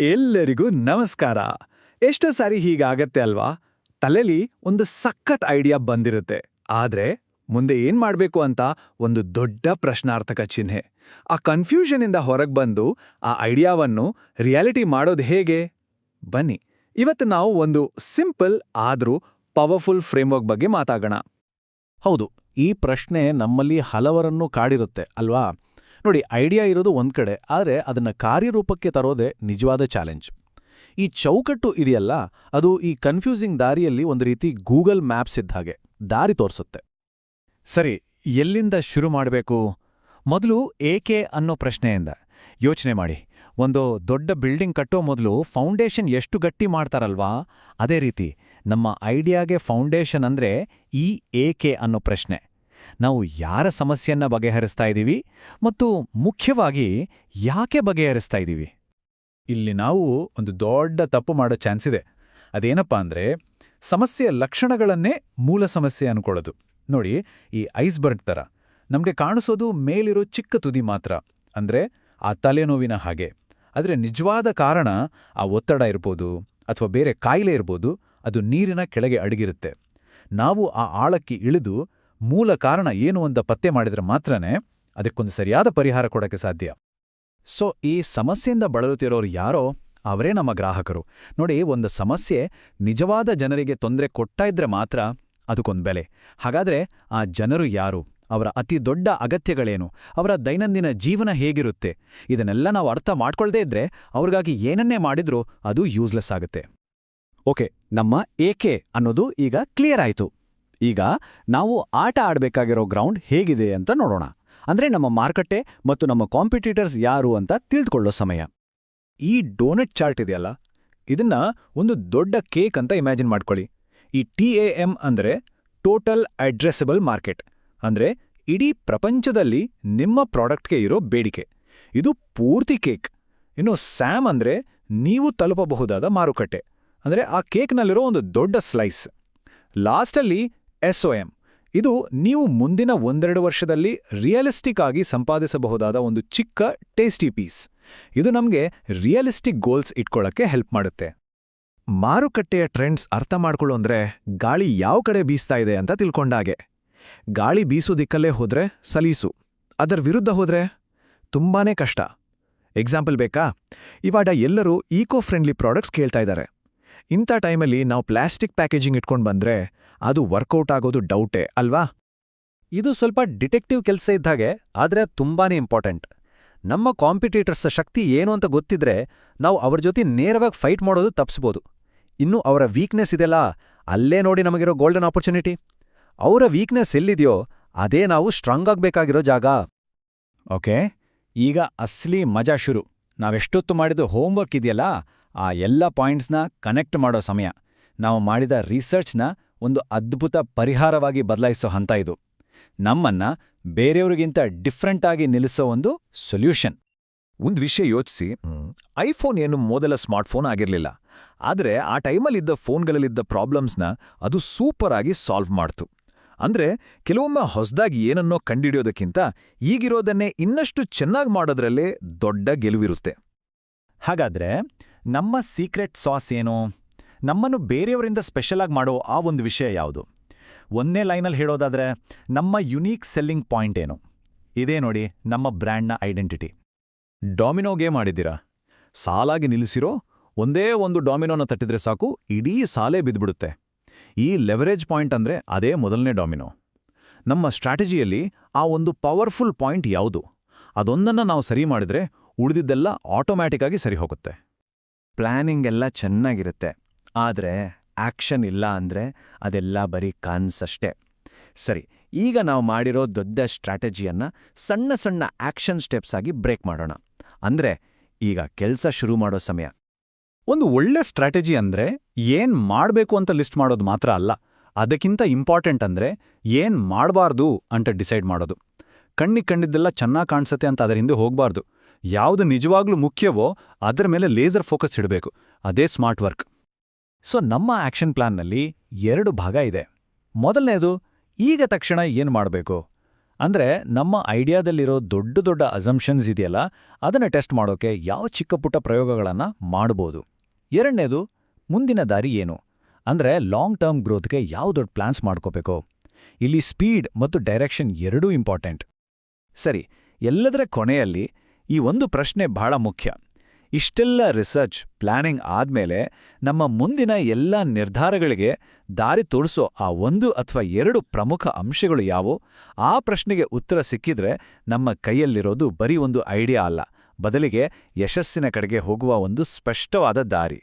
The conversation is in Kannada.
ಎಲ್ಲರಿಗೂ ನಮಸ್ಕಾರ. ಎಷ್ಟೋ ಸಾರಿ ಹೀಗಾಗತ್ತೆ ಅಲ್ವಾ? ತಲೆಲಿ ಒಂದು ಸಖತ್ ಐಡಿಯಾ ಬಂದಿರುತ್ತೆ, ಆದ್ರೆ ಮುಂದೆ ಏನ್ ಮಾಡ್ಬೇಕು ಅಂತ ಒಂದು ದೊಡ್ಡ ಪ್ರಶ್ನಾರ್ಥಕ ಚಿಹ್ನೆ. ಆ ಕನ್ಫ್ಯೂಷನಿಂದ ಹೊರಗೆ ಬಂದು ಆ ಐಡಿಯಾವನ್ನು ರಿಯಾಲಿಟಿ ಮಾಡೋದು ಹೇಗೆ? ಬನ್ನಿ, ಇವತ್ತು ನಾವು ಒಂದು ಸಿಂಪಲ್ ಆದ್ರೂ ಪವರ್ಫುಲ್ ಫ್ರೇಮ್ವರ್ಕ್ ಬಗ್ಗೆ ಮಾತಾಗೋಣ. ಹೌದು, ಈ ಪ್ರಶ್ನೆ ನಮ್ಮಲ್ಲಿ ಹಲವರನ್ನು ಕಾಡಿರುತ್ತೆ ಅಲ್ವಾ? ನೋಡಿ, ಐಡಿಯಾ ಇರೋದು ಒಂದ್ ಕಡೆ, ಆದರೆ ಅದನ್ನ ಕಾರ್ಯರೂಪಕ್ಕೆ ತರೋದೇ ನಿಜವಾದ ಚಾಲೆಂಜ್. ಈ ಚೌಕಟ್ಟು ಇದೆಯಲ್ಲ, ಅದು ಈ ಕನ್ಫ್ಯೂಸಿಂಗ್ ದಾರಿಯಲ್ಲಿ ಒಂದು ರೀತಿ ಗೂಗಲ್ ಮ್ಯಾಪ್ಸ್ ಇದ್ದ ಹಾಗೆ ದಾರಿ ತೋರಿಸುತ್ತೆ. ಸರಿ, ಎಲ್ಲಿಂದ ಶುರು ಮಾಡಬೇಕು? ಮೊದಲು ಏಕೆ ಅನ್ನೋ ಪ್ರಶ್ನೆಯಿಂದ ಯೋಚನೆ ಮಾಡಿ. ಒಂದು ದೊಡ್ಡ ಬಿಲ್ಡಿಂಗ್ ಕಟ್ಟೋ ಮೊದಲು ಫೌಂಡೇಶನ್ ಎಷ್ಟು ಗಟ್ಟಿ ಮಾಡ್ತಾರಲ್ವಾ, ಅದೇ ರೀತಿ ನಮ್ಮ ಐಡಿಯಾಗೆ ಫೌಂಡೇಶನ್ ಅಂದ್ರೆ ಈ ಏಕೆ ಅನ್ನೋ ಪ್ರಶ್ನೆ. ನಾವು ಯಾರ ಸಮಸ್ಯೆಯನ್ನ ಬಗೆಹರಿಸ್ತಾ ಇದ್ದೀವಿ ಮತ್ತು ಮುಖ್ಯವಾಗಿ ಯಾಕೆ ಬಗೆಹರಿಸ್ತಾ ಇದ್ದೀವಿ? ಇಲ್ಲಿ ನಾವು ಒಂದು ದೊಡ್ಡ ತಪ್ಪು ಮಾಡೋ ಚಾನ್ಸ್ ಇದೆ. ಅದೇನಪ್ಪಾ ಅಂದ್ರೆ, ಸಮಸ್ಯೆಯ ಲಕ್ಷಣಗಳನ್ನೇ ಮೂಲ ಸಮಸ್ಯೆ ಅನ್ಕೊಳ್ಳೋದು. ನೋಡಿ, ಈ ಐಸ್ಬರ್ಗ್ ಥರ ನಮಗೆ ಕಾಣಿಸೋದು ಮೇಲಿರೋ ಚಿಕ್ಕ ತುದಿ ಮಾತ್ರ, ಅಂದ್ರೆ ಆ ತಲೆನೋವಿನ ಹಾಗೆ. ಆದರೆ ನಿಜವಾದ ಕಾರಣ ಆ ಒತ್ತಡ ಇರ್ಬೋದು ಅಥವಾ ಬೇರೆ ಕಾಯಿಲೆ ಇರ್ಬೋದು, ಅದು ನೀರಿನ ಕೆಳಗೆ ಅಡಗಿರುತ್ತೆ. ನಾವು ಆ ಆಳಕ್ಕೆ ಇಳಿದು ಮೂಲ ಕಾರಣ ಏನು ಅಂತ ಪತ್ತೆ ಮಾಡಿದ್ರೆ ಮಾತ್ರನೇ ಅದಕ್ಕೊಂದು ಸರಿಯಾದ ಪರಿಹಾರ ಕೊಡಕ್ಕೆ ಸಾಧ್ಯ. ಸೊ ಈ ಸಮಸ್ಯೆಯಿಂದ ಬಳಲುತ್ತಿರೋರು ಯಾರೋ ಅವರೇ ನಮ್ಮ ಗ್ರಾಹಕರು. ನೋಡಿ, ಒಂದು ಸಮಸ್ಯೆ ನಿಜವಾದ ಜನರಿಗೆ ತೊಂದರೆ ಕೊಡ್ತಾ ಇದ್ರೆ ಮಾತ್ರ ಅದಕ್ಕೊಂದು ಬೆಲೆ. ಹಾಗಾದ್ರೆ ಆ ಜನರು ಯಾರು? ಅವರ ಅತಿ ದೊಡ್ಡ ಅಗತ್ಯಗಳೇನು? ಅವರ ದೈನಂದಿನ ಜೀವನ ಹೇಗಿರುತ್ತೆ? ಇದನ್ನೆಲ್ಲ ನಾವು ಅರ್ಥ ಮಾಡ್ಕೊಳ್ದೇ ಇದ್ರೆ ಅವ್ರಿಗಾಗಿ ಏನನ್ನೇ ಮಾಡಿದ್ರೂ ಅದು ಯೂಸ್ಲೆಸ್ ಆಗುತ್ತೆ. ಓಕೆ, ನಮ್ಮ ಏಕೆ ಅನ್ನೋದು ಈಗ ಕ್ಲಿಯರ್ ಆಯಿತು. ಈಗ ನಾವು ಆಟ ಆಡಬೇಕಾಗಿರೋ ಗ್ರೌಂಡ್ ಹೇಗಿದೆ ಅಂತ ನೋಡೋಣ. ಅಂದ್ರೆ ನಮ್ಮ ಮಾರುಕಟ್ಟೆ ಮತ್ತು ನಮ್ಮ ಕಾಂಪಿಟೀಟರ್ಸ್ ಯಾರು ಅಂತ ತಿಳಿದುಕೊಳ್ಳೋ ಸಮಯ. ಈ ಡೋನೆಟ್ ಚಾರ್ಟ್ ಇದೆಯಲ್ಲ, ಇದನ್ನ ಒಂದು ದೊಡ್ಡ ಕೇಕ್ ಅಂತ ಇಮ್ಯಾಜಿನ್ ಮಾಡ್ಕೊಳ್ಳಿ. ಈ TAM ಅಂದ್ರೆ ಟೋಟಲ್ ಅಡ್ರೆಸಬಲ್ ಮಾರ್ಕೆಟ್, ಅಂದ್ರೆ ಇಡೀ ಪ್ರಪಂಚದಲ್ಲಿ ನಿಮ್ಮ ಪ್ರಾಡಕ್ಟ್ಗೆ ಇರೋ ಬೇಡಿಕೆ. ಇದು ಪೂರ್ತಿ ಕೇಕ್. ಇನ್ನು ಸ್ಯಾಮ್ ಅಂದ್ರೆ ನೀವು ತಲುಪಬಹುದಾದ ಮಾರುಕಟ್ಟೆ, ಅಂದ್ರೆ ಆ ಕೇಕ್ನಲ್ಲಿರೋ ಒಂದು ದೊಡ್ಡ ಸ್ಲೈಸ್. ಲಾಸ್ಟಲ್ಲಿ SOM, ಇದು ನೀವು ಮುಂದಿನ 1-2 ವರ್ಷದಲ್ಲಿ ರಿಯಲಿಸ್ಟಿಕ್ ಆಗಿ ಸಂಪಾದಿಸಬಹುದಾದ ಒಂದು ಚಿಕ್ಕ ಟೇಸ್ಟಿ ಪೀಸ್. ಇದು ನಮಗೆ ರಿಯಲಿಸ್ಟಿಕ್ ಗೋಲ್ಸ್ ಇಟ್ಕೊಳ್ಳಕ್ಕೆ ಹೆಲ್ಪ್ ಮಾಡುತ್ತೆ. ಮಾರುಕಟ್ಟೆಯ ಟ್ರೆಂಡ್ಸ್ ಅರ್ಥ ಮಾಡ್ಕೊಳ್ಳೋಂದ್ರೆ ಗಾಳಿ ಯಾವ ಕಡೆ ಬೀಸ್ತಾ ಇದೆ ಅಂತ ತಿಳ್ಕೊಂಡಾಗೆ. ಗಾಳಿ ಬೀಸೋ ದಿಕ್ಕಲ್ಲೇ ಹೋದ್ರೆ ಸಲೀಸು, ಅದರ ವಿರುದ್ಧ ಹೋದ್ರೆ ತುಂಬಾನೇ ಕಷ್ಟ. ಎಕ್ಸಾಂಪಲ್ ಬೇಕಾ? ಇವಾಗ ಎಲ್ಲರೂ ಈಕೋ ಫ್ರೆಂಡ್ಲಿ ಪ್ರಾಡಕ್ಟ್ಸ್ ಕೇಳ್ತಾ ಇದ್ದಾರೆ. ಇಂಥ ಟೈಮಲ್ಲಿ ನಾವು ಪ್ಲಾಸ್ಟಿಕ್ ಪ್ಯಾಕೇಜಿಂಗ್ ಇಟ್ಕೊಂಡು ಬಂದ್ರೆ ಅದು ವರ್ಕೌಟ್ ಆಗೋದು ಡೌಟೇ ಅಲ್ವಾ? ಇದು ಸ್ವಲ್ಪ ಡಿಟೆಕ್ಟಿವ್ ಕೆಲಸ ಇದ್ದಾಗೆ, ಆದರೆ ತುಂಬಾನೇ ಇಂಪಾರ್ಟೆಂಟ್. ನಮ್ಮ ಕಾಂಪಿಟೇಟರ್ಸ್ ಶಕ್ತಿ ಏನು ಅಂತ ಗೊತ್ತಿದ್ರೆ ನಾವು ಅವ್ರ ಜೊತೆ ನೇರವಾಗಿ ಫೈಟ್ ಮಾಡೋದು ತಪ್ಪಿಸ್ಬೋದು. ಇನ್ನು ಅವರ ವೀಕ್ನೆಸ್ ಇದೆಲ್ಲ, ಅಲ್ಲೇ ನೋಡಿ ನಮಗಿರೋ ಗೋಲ್ಡನ್ ಆಪರ್ಚುನಿಟಿ. ಅವರ ವೀಕ್ನೆಸ್ ಎಲ್ಲಿದೆಯೋ ಅದೇ ನಾವು ಸ್ಟ್ರಾಂಗ್ ಆಗಬೇಕಾಗಿರೋ ಜಾಗ. ಓಕೆ, ಈಗ ಅಸ್ಲಿ ಮಜಾ ಶುರು. ನಾವೆಷ್ಟೊತ್ತು ಮಾಡಿದ ಹೋಮ್ವರ್ಕ್ ಇದೆಯಲ್ಲ, ಆ ಎಲ್ಲ ಪಾಯಿಂಟ್ಸ್ನ ಕನೆಕ್ಟ್ ಮಾಡೋ ಸಮಯ. ನಾವು ಮಾಡಿದ ರಿಸರ್ಚ್ನ ಒಂದು ಅದ್ಭುತ ಪರಿಹಾರವಾಗಿ ಬದಲಾಯಿಸೋ ಹಂತ ಇದು. ನಮ್ಮನ್ನ ಬೇರೆಯವ್ರಿಗಿಂತ ಡಿಫ್ರೆಂಟ್ ಆಗಿ ನಿಲ್ಲಿಸೋ ಒಂದು ಸೊಲ್ಯೂಷನ್. ಒಂದು ವಿಷಯ ಯೋಚಿಸಿ, ಐಫೋನ್ ಏನು ಮೊದಲ ಸ್ಮಾರ್ಟ್ಫೋನ್ ಆಗಿರಲಿಲ್ಲ, ಆದರೆ ಆ ಟೈಮಲ್ಲಿದ್ದ ಫೋನ್ಗಳಲ್ಲಿದ್ದ ಪ್ರಾಬ್ಲಮ್ಸ್ನ ಅದು ಸೂಪರ್ ಆಗಿ ಸಾಲ್ವ್ ಮಾಡ್ತು. ಅಂದ್ರೆ ಕೆಲವೊಮ್ಮೆ ಹೊಸದಾಗಿ ಏನನ್ನೋ ಕಂಡಿಡಿಯೋದಕ್ಕಿಂತ ಈಗಿರೋದನ್ನೇ ಇನ್ನಷ್ಟು ಚೆನ್ನಾಗಿ ಮಾಡೋದ್ರಲ್ಲೇ ದೊಡ್ಡ ಗೆಲುವಿರುತ್ತೆ. ಹಾಗಾದ್ರೆ ನಮ್ಮ ಸೀಕ್ರೆಟ್ ಸಾಸ್ ಏನು? ನಮ್ಮನ್ನು ಬೇರೆಯವರಿಂದ ಸ್ಪೆಷಲ್ ಆಗಿ ಮಾಡೋ ಆ ಒಂದು ವಿಷಯ ಯಾವುದು? ಒಂದೇ ಲೈನಲ್ಲಿ ಹೇಳೋದಾದ್ರೆ, ನಮ್ಮ ಯುನೀಕ್ ಸೆಲ್ಲಿಂಗ್ ಪಾಯಿಂಟ್ ಏನು? ಇದೇ ನೋಡಿ ನಮ್ಮ ಬ್ರ್ಯಾಂಡ್ನ ಐಡೆಂಟಿಟಿ. Domino game ಆಡಿದ್ದೀರಾ? ಸಾಲಾಗಿ ನಿಲ್ಲಿಸಿರೋ ಒಂದೇ ಒಂದು ಡಾಮಿನೋನ ತಟ್ಟಿದ್ರೆ ಸಾಕು, ಇಡೀ ಸಾಲೇ ಬಿದ್ದುಬಿಡುತ್ತೆ. ಈ ಲೆವರೇಜ್ ಪಾಯಿಂಟ್ ಅಂದ್ರೆ ಅದೇ ಮೊದಲನೇ ಡಾಮಿನೋ. ನಮ್ಮ ಸ್ಟ್ರಾಟಜಿಯಲ್ಲಿ ಆ ಒಂದು ಪವರ್ಫುಲ್ ಪಾಯಿಂಟ್ ಯಾವುದು? ಅದೊಂದನ್ನು ನಾವು ಸರಿ ಮಾಡಿದ್ರೆ ಉಳಿದಿದ್ದೆಲ್ಲ ಆಟೋಮ್ಯಾಟಿಕ್ ಆಗಿ ಸರಿ ಹೋಗುತ್ತೆ. ಪ್ಲಾನಿಂಗ್ ಎಲ್ಲ ಚೆನ್ನಾಗಿರುತ್ತೆ, ಆದರೆ ಆಕ್ಷನ್ ಇಲ್ಲ ಅಂದ್ರೆ ಅದೆಲ್ಲ ಬರೀ ಕನ್ಸಷ್ಟೇ. ಸರಿ, ಈಗ ನಾವು ಮಾಡಿರೋ ದೊಡ್ಡ ಸ್ಟ್ರಾಟಜಿಯನ್ನ ಸಣ್ಣ ಸಣ್ಣ ಆಕ್ಷನ್ ಸ್ಟೆಪ್ಸ್ ಆಗಿ ಬ್ರೇಕ್ ಮಾಡೋಣ. ಅಂದ್ರೆ ಈಗ ಕೆಲಸ ಶುರು ಮಾಡೋ ಸಮಯ. ಒಂದು ಒಳ್ಳೆ ಸ್ಟ್ರಾಟಜಿ ಅಂದ್ರೆ ಏನ್ ಮಾಡ್ಬೇಕು ಅಂತ ಲಿಸ್ಟ್ ಮಾಡೋದು ಮಾತ್ರ ಅಲ್ಲ, ಅದಕ್ಕಿಂತ ಇಂಪಾರ್ಟೆಂಟ್ ಅಂದ್ರೆ ಏನ್ ಮಾಡಬಾರ್ದು ಅಂತ ಡಿಸೈಡ್ ಮಾಡೋದು. ಕಣ್ಣಿಗೆ ಕಂಡಿದ್ದೆಲ್ಲ ಚೆನ್ನಾಗಿ ಕಾಣಿಸುತ್ತೆ ಅಂತ ಅದರ ಹಿಂದೆ ಹೋಗಬಾರ್ದು. ಯಾವುದು ನಿಜವಾಗ್ಲೂ ಮುಖ್ಯವೋ ಅದರ ಮೇಲೆ ಲೇಸರ್ ಫೋಕಸ್ ಇಡಬೇಕು. ಅದೇ ಸ್ಮಾರ್ಟ್ ವರ್ಕ್. ಸೊ ನಮ್ಮ ಆಕ್ಷನ್ ಪ್ಲಾನ್ನಲ್ಲಿ 2 ಭಾಗ ಇದೆ. ಮೊದಲನೇದು, ಈಗ ತಕ್ಷಣ ಏನು ಮಾಡಬೇಕು? ಅಂದ್ರೆ ನಮ್ಮ ಐಡಿಯಾದಲ್ಲಿರೋ ದೊಡ್ಡ ದೊಡ್ಡ ಅಸಂಪ್ಷನ್ಸ್ ಇದೆಯಲ್ಲ ಅದನ್ನ ಟೆಸ್ಟ್ ಮಾಡೋಕೆ ಯಾವ ಚಿಕ್ಕ ಪುಟ್ಟ ಪ್ರಯೋಗಗಳನ್ನ ಮಾಡ್ಬೋದು. ಎರಡನೇದು, ಮುಂದಿನ ದಾರಿ ಏನು ಅಂದ್ರೆ ಲಾಂಗ್ ಟರ್ಮ್ ಗ್ರೋತ್ಗೆ ಯಾವ ದೊಡ್ಡ ಪ್ಲಾನ್ಸ್ ಮಾಡ್ಕೋಬೇಕು. ಇಲ್ಲಿ ಸ್ಪೀಡ್ ಮತ್ತು ಡೈರೆಕ್ಷನ್ ಎರಡೂ ಇಂಪಾರ್ಟೆಂಟ್. ಸರಿ, ಎಲ್ಲದರ ಕೊನೆಯಲ್ಲಿ ಈ ಒಂದು ಪ್ರಶ್ನೆ ಬಹಳ ಮುಖ್ಯ. ಇಷ್ಟೆಲ್ಲ ರಿಸರ್ಚ್ ಪ್ಲಾನಿಂಗ್ ಆದ್ಮೇಲೆ ನಮ್ಮ ಮುಂದಿನ ಎಲ್ಲ ನಿರ್ಧಾರಗಳಿಗೆ ದಾರಿ ತೋರಿಸೋ ಆ 1 ಅಥವಾ 2 ಪ್ರಮುಖ ಅಂಶಗಳು ಯಾವುವು? ಆ ಪ್ರಶ್ನೆಗೆ ಉತ್ತರ ಸಿಕ್ಕಿದ್ರೆ ನಮ್ಮ ಕೈಯಲ್ಲಿರೋದು ಬರೀ ಒಂದು ಐಡಿಯಾ ಅಲ್ಲ, ಬದಲಿಗೆ ಯಶಸ್ಸಿನ ಕಡೆಗೆ ಹೋಗುವ ಒಂದು ಸ್ಪಷ್ಟವಾದ ದಾರಿ.